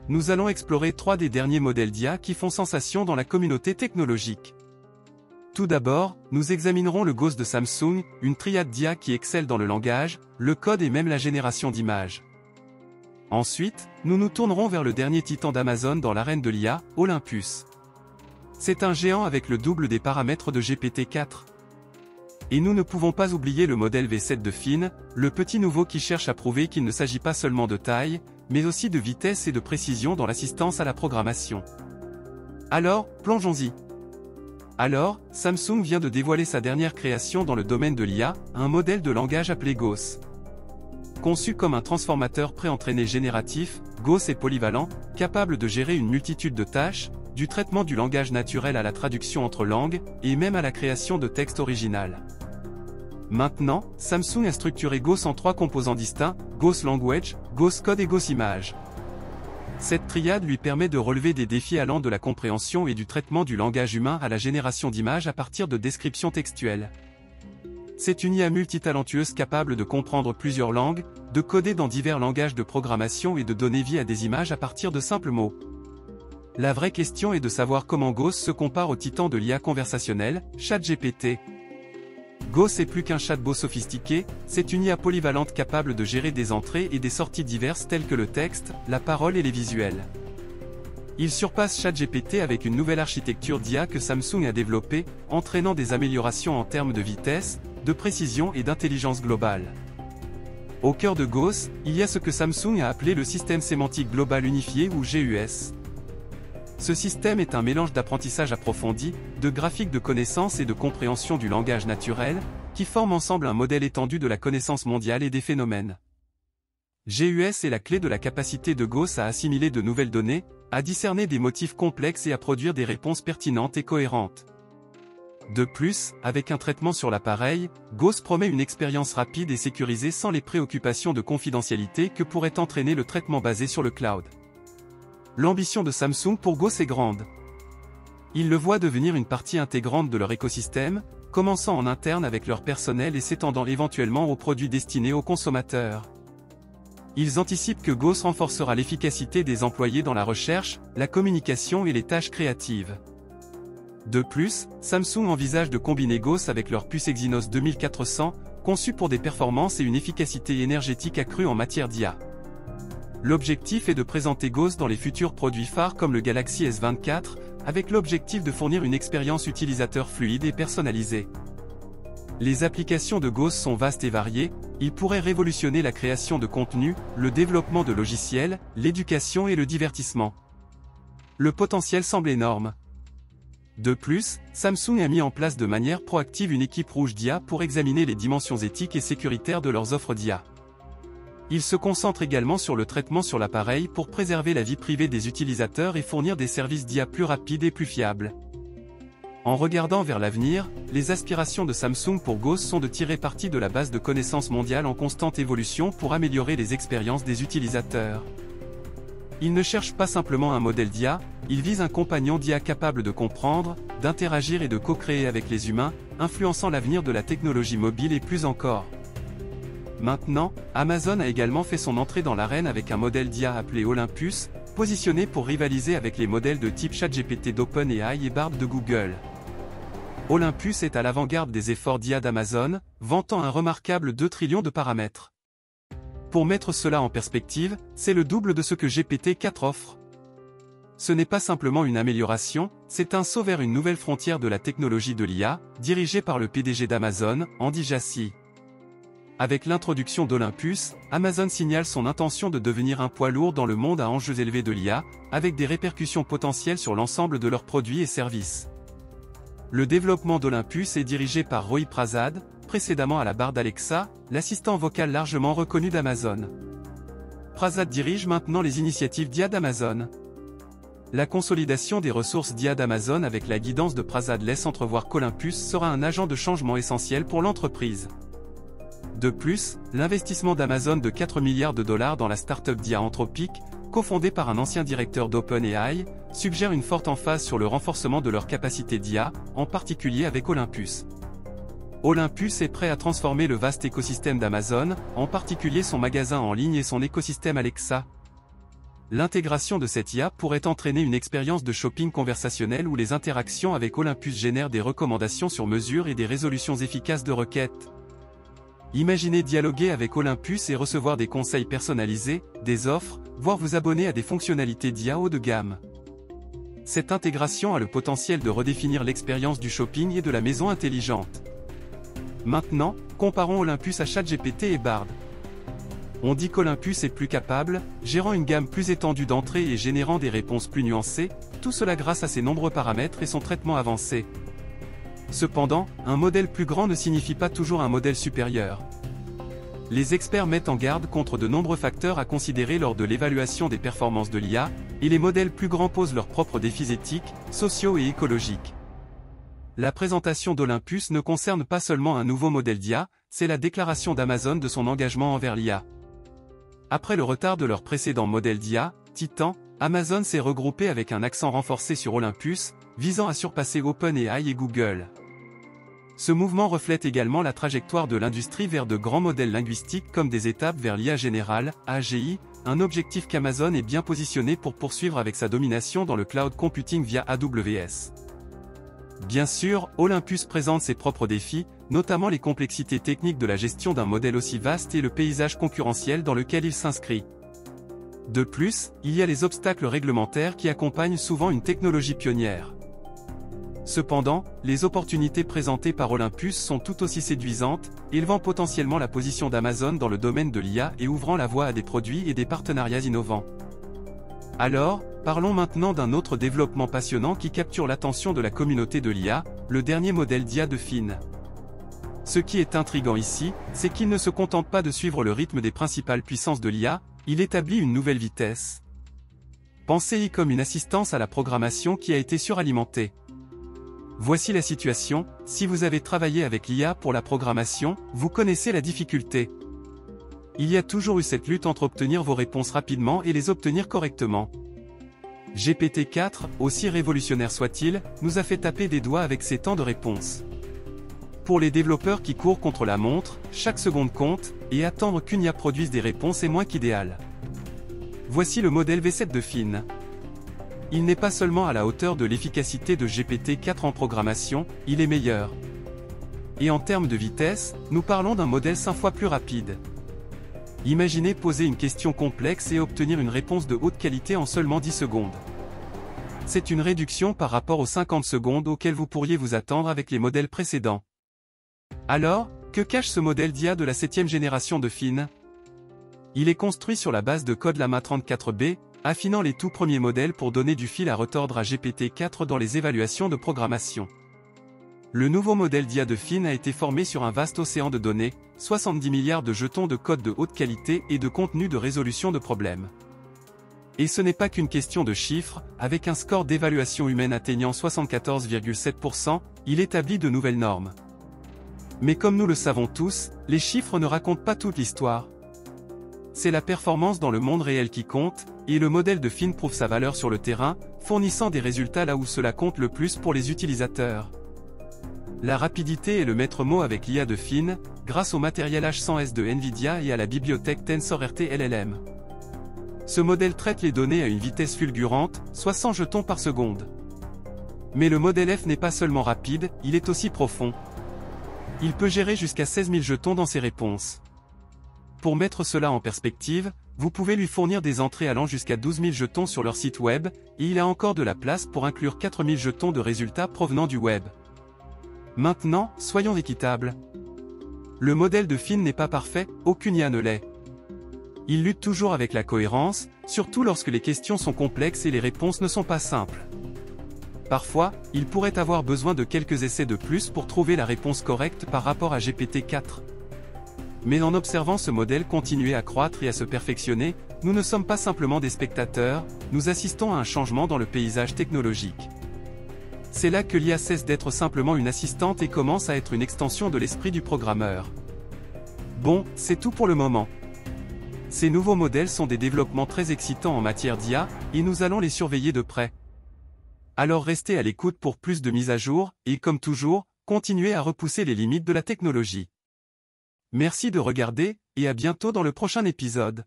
nous allons explorer 3 des derniers modèles d'IA qui font sensation dans la communauté technologique. Tout d'abord, nous examinerons le Ghost de Samsung, une triade d'IA qui excelle dans le langage, le code et même la génération d'images. Ensuite, nous nous tournerons vers le dernier titan d'Amazon dans l'arène de l'IA, Olympus. C'est un géant avec le double des paramètres de GPT-4. Et nous ne pouvons pas oublier le modèle V7 de Finn, le petit nouveau qui cherche à prouver qu'il ne s'agit pas seulement de taille, mais aussi de vitesse et de précision dans l'assistance à la programmation. Alors, plongeons-y. Alors, Samsung vient de dévoiler sa dernière création dans le domaine de l'IA, un modèle de langage appelé Ghost. Conçu comme un transformateur préentraîné génératif, Ghost est polyvalent, capable de gérer une multitude de tâches, du traitement du langage naturel à la traduction entre langues, et même à la création de texte original. Maintenant, Samsung a structuré Ghost en 3 composants distincts, Ghost Language, Ghost Code et Ghost Image. Cette triade lui permet de relever des défis allant de la compréhension et du traitement du langage humain à la génération d'images à partir de descriptions textuelles. C'est une IA multitalentueuse capable de comprendre plusieurs langues, de coder dans divers langages de programmation et de donner vie à des images à partir de simples mots. La vraie question est de savoir comment Ghost se compare au titan de l'IA conversationnelle, ChatGPT. Ghost est plus qu'un chatbot sophistiqué, c'est une IA polyvalente capable de gérer des entrées et des sorties diverses telles que le texte, la parole et les visuels. Il surpasse ChatGPT avec une nouvelle architecture d'IA que Samsung a développée, entraînant des améliorations en termes de vitesse, de précision et d'intelligence globale. Au cœur de Ghost, il y a ce que Samsung a appelé le système sémantique global unifié ou GUS. Ce système est un mélange d'apprentissage approfondi, de graphiques de connaissance et de compréhension du langage naturel, qui forment ensemble un modèle étendu de la connaissance mondiale et des phénomènes. GUS est la clé de la capacité de Ghost à assimiler de nouvelles données, à discerner des motifs complexes et à produire des réponses pertinentes et cohérentes. De plus, avec un traitement sur l'appareil, Ghost promet une expérience rapide et sécurisée sans les préoccupations de confidentialité que pourrait entraîner le traitement basé sur le cloud. L'ambition de Samsung pour Ghost est grande. Ils le voient devenir une partie intégrante de leur écosystème, commençant en interne avec leur personnel et s'étendant éventuellement aux produits destinés aux consommateurs. Ils anticipent que Ghost renforcera l'efficacité des employés dans la recherche, la communication et les tâches créatives. De plus, Samsung envisage de combiner Ghost avec leur puce Exynos 2400, conçue pour des performances et une efficacité énergétique accrue en matière d'IA. L'objectif est de présenter Ghost dans les futurs produits phares comme le Galaxy S24, avec l'objectif de fournir une expérience utilisateur fluide et personnalisée. Les applications de Ghost sont vastes et variées, il pourrait révolutionner la création de contenu, le développement de logiciels, l'éducation et le divertissement. Le potentiel semble énorme. De plus, Samsung a mis en place de manière proactive une équipe rouge d'IA pour examiner les dimensions éthiques et sécuritaires de leurs offres d'IA. Il se concentre également sur le traitement sur l'appareil pour préserver la vie privée des utilisateurs et fournir des services d'IA plus rapides et plus fiables. En regardant vers l'avenir, les aspirations de Samsung pour Ghost sont de tirer parti de la base de connaissances mondiale en constante évolution pour améliorer les expériences des utilisateurs. Il ne cherche pas simplement un modèle d'IA, il vise un compagnon d'IA capable de comprendre, d'interagir et de co-créer avec les humains, influençant l'avenir de la technologie mobile et plus encore. Maintenant, Amazon a également fait son entrée dans l'arène avec un modèle d'IA appelé Olympus, positionné pour rivaliser avec les modèles de type ChatGPT d'OpenAI et Bard de Google. Olympus est à l'avant-garde des efforts d'IA d'Amazon, vantant un remarquable 2 trillions de paramètres. Pour mettre cela en perspective, c'est le double de ce que GPT-4 offre. Ce n'est pas simplement une amélioration, c'est un saut vers une nouvelle frontière de la technologie de l'IA, dirigée par le PDG d'Amazon, Andy Jassy. Avec l'introduction d'Olympus, Amazon signale son intention de devenir un poids lourd dans le monde à enjeux élevés de l'IA, avec des répercussions potentielles sur l'ensemble de leurs produits et services. Le développement d'Olympus est dirigé par Roy Prasad, précédemment à la barre d'Alexa, l'assistant vocal largement reconnu d'Amazon. Prasad dirige maintenant les initiatives d'IA d'Amazon. La consolidation des ressources d'IA d'Amazon avec la guidance de Prasad laisse entrevoir qu'Olympus sera un agent de changement essentiel pour l'entreprise. De plus, l'investissement d'Amazon de 4 milliards de dollars dans la start-up d'IA Anthropic, cofondée par un ancien directeur d'OpenAI, suggère une forte emphase sur le renforcement de leur capacité d'IA, en particulier avec Olympus. Olympus est prêt à transformer le vaste écosystème d'Amazon, en particulier son magasin en ligne et son écosystème Alexa. L'intégration de cette IA pourrait entraîner une expérience de shopping conversationnel où les interactions avec Olympus génèrent des recommandations sur mesure et des résolutions efficaces de requêtes. Imaginez dialoguer avec Olympus et recevoir des conseils personnalisés, des offres, voire vous abonner à des fonctionnalités d'IA haut de gamme. Cette intégration a le potentiel de redéfinir l'expérience du shopping et de la maison intelligente. Maintenant, comparons Olympus à ChatGPT et Bard. On dit qu'Olympus est plus capable, gérant une gamme plus étendue d'entrées et générant des réponses plus nuancées, tout cela grâce à ses nombreux paramètres et son traitement avancé. Cependant, un modèle plus grand ne signifie pas toujours un modèle supérieur. Les experts mettent en garde contre de nombreux facteurs à considérer lors de l'évaluation des performances de l'IA, et les modèles plus grands posent leurs propres défis éthiques, sociaux et écologiques. La présentation d'Olympus ne concerne pas seulement un nouveau modèle d'IA, c'est la déclaration d'Amazon de son engagement envers l'IA. Après le retard de leur précédent modèle d'IA, Titan, Amazon s'est regroupé avec un accent renforcé sur Olympus, visant à surpasser OpenAI et Google. Ce mouvement reflète également la trajectoire de l'industrie vers de grands modèles linguistiques comme des étapes vers l'IA générale, AGI, un objectif qu'Amazon est bien positionné pour poursuivre avec sa domination dans le cloud computing via AWS. Bien sûr, Olympus présente ses propres défis, notamment les complexités techniques de la gestion d'un modèle aussi vaste et le paysage concurrentiel dans lequel il s'inscrit. De plus, il y a les obstacles réglementaires qui accompagnent souvent une technologie pionnière. Cependant, les opportunités présentées par Olympus sont tout aussi séduisantes, élevant potentiellement la position d'Amazon dans le domaine de l'IA et ouvrant la voie à des produits et des partenariats innovants. Alors, parlons maintenant d'un autre développement passionnant qui capture l'attention de la communauté de l'IA, le dernier modèle d'IA de Fin. Ce qui est intriguant ici, c'est qu'il ne se contente pas de suivre le rythme des principales puissances de l'IA, il établit une nouvelle vitesse. Pensez-y comme une assistance à la programmation qui a été suralimentée. Voici la situation, si vous avez travaillé avec l'IA pour la programmation, vous connaissez la difficulté. Il y a toujours eu cette lutte entre obtenir vos réponses rapidement et les obtenir correctement. GPT-4, aussi révolutionnaire soit-il, nous a fait taper des doigts avec ses temps de réponse. Pour les développeurs qui courent contre la montre, chaque seconde compte, et attendre qu'une IA produise des réponses est moins qu'idéal. Voici le modèle V7 de Fin. Il n'est pas seulement à la hauteur de l'efficacité de GPT-4 en programmation, il est meilleur. Et en termes de vitesse, nous parlons d'un modèle 5 fois plus rapide. Imaginez poser une question complexe et obtenir une réponse de haute qualité en seulement 10 secondes. C'est une réduction par rapport aux 50 secondes auxquelles vous pourriez vous attendre avec les modèles précédents. Alors, que cache ce modèle d'IA de la 7e génération de Fin? Il est construit sur la base de code Llama 34B, affinant les tout premiers modèles pour donner du fil à retordre à GPT-4 dans les évaluations de programmation. Le nouveau modèle d'IA de Fin a été formé sur un vaste océan de données, 70 milliards de jetons de code de haute qualité et de contenu de résolution de problèmes. Et ce n'est pas qu'une question de chiffres, avec un score d'évaluation humaine atteignant 74,7%, il établit de nouvelles normes. Mais comme nous le savons tous, les chiffres ne racontent pas toute l'histoire. C'est la performance dans le monde réel qui compte, et le modèle de Fin prouve sa valeur sur le terrain, fournissant des résultats là où cela compte le plus pour les utilisateurs. La rapidité est le maître mot avec l'IA de Fin, grâce au matériel H100S de Nvidia et à la bibliothèque TensorRT LLM. Ce modèle traite les données à une vitesse fulgurante, soit 100 jetons par seconde. Mais le modèle F n'est pas seulement rapide, il est aussi profond. Il peut gérer jusqu'à 16 000 jetons dans ses réponses. Pour mettre cela en perspective, vous pouvez lui fournir des entrées allant jusqu'à 12 000 jetons sur leur site web, et il a encore de la place pour inclure 4 000 jetons de résultats provenant du web. Maintenant, soyons équitables. Le modèle de Fin n'est pas parfait, aucune IA ne l'est. Il lutte toujours avec la cohérence, surtout lorsque les questions sont complexes et les réponses ne sont pas simples. Parfois, il pourrait avoir besoin de quelques essais de plus pour trouver la réponse correcte par rapport à GPT-4. Mais en observant ce modèle continuer à croître et à se perfectionner, nous ne sommes pas simplement des spectateurs, nous assistons à un changement dans le paysage technologique. C'est là que l'IA cesse d'être simplement une assistante et commence à être une extension de l'esprit du programmeur. Bon, c'est tout pour le moment. Ces nouveaux modèles sont des développements très excitants en matière d'IA, et nous allons les surveiller de près. Alors restez à l'écoute pour plus de mises à jour, et comme toujours, continuez à repousser les limites de la technologie. Merci de regarder, et à bientôt dans le prochain épisode.